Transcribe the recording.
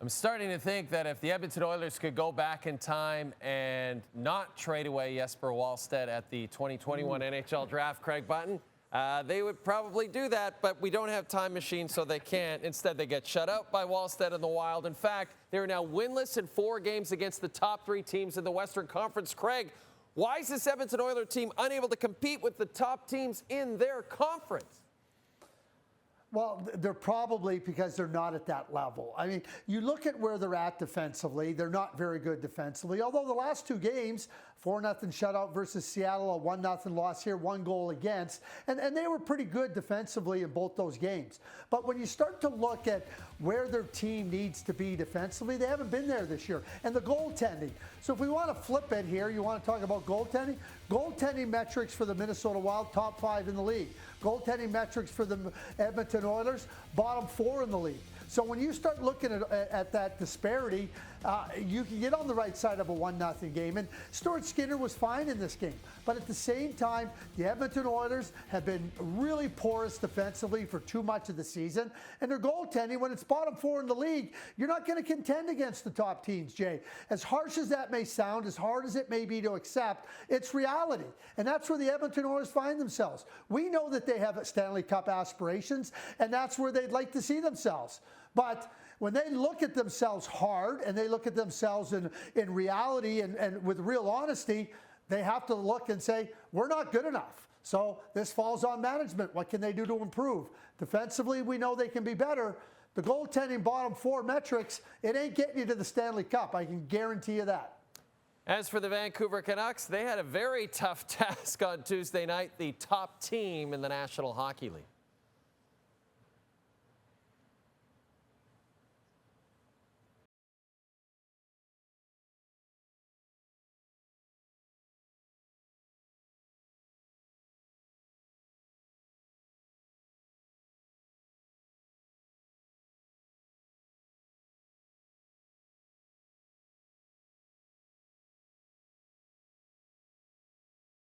I'm starting to think that if the Edmonton Oilers could go back in time and not trade away Jesper Wallstedt at the 2021 NHL Draft, Craig Button, they would probably do that, but we don't have time machines, so they can't. Instead, they get shut out by Wallstedt in the Wild. In fact, they're now winless in 4 games against the top 3 teams in the Western Conference. Craig, why is this Edmonton Oilers team unable to compete with the top teams in their conference? Well, they're probably because they're not at that level. I mean, you look at where they're at defensively, they're not very good defensively. Although the last 2 games, 4-0 shutout versus Seattle, a 1-0 loss here, 1 goal against. And they were pretty good defensively in both those games. But when you start to look at where their team needs to be defensively, they haven't been there this year. And the goaltending. So if we want to flip it here, you want to talk about goaltending? Goaltending metrics for the Minnesota Wild, top 5 in the league. Goaltending metrics for the Edmonton Oilers, bottom 4 in the league. So when you start looking at that disparity, you can get on the right side of a 1-0 game. And Stuart Skinner was fine in this game. But at the same time, the Edmonton Oilers have been really porous defensively for too much of the season. And their goaltending, when it's bottom 4 in the league, you're not going to contend against the top teams, Jay. As harsh as that may sound, as hard as it may be to accept, it's reality. And that's where the Edmonton Oilers find themselves. We know that they have Stanley Cup aspirations, and that's where they'd like to see themselves. But when they look at themselves hard and they look at themselves in reality and with real honesty, they have to look and say, we're not good enough. So this falls on management. What can they do to improve? Defensively, we know they can be better. The goaltending bottom 4 metrics, it ain't getting you to the Stanley Cup. I can guarantee you that. As for the Vancouver Canucks, they had a very tough task on Tuesday night, the top team in the National Hockey League.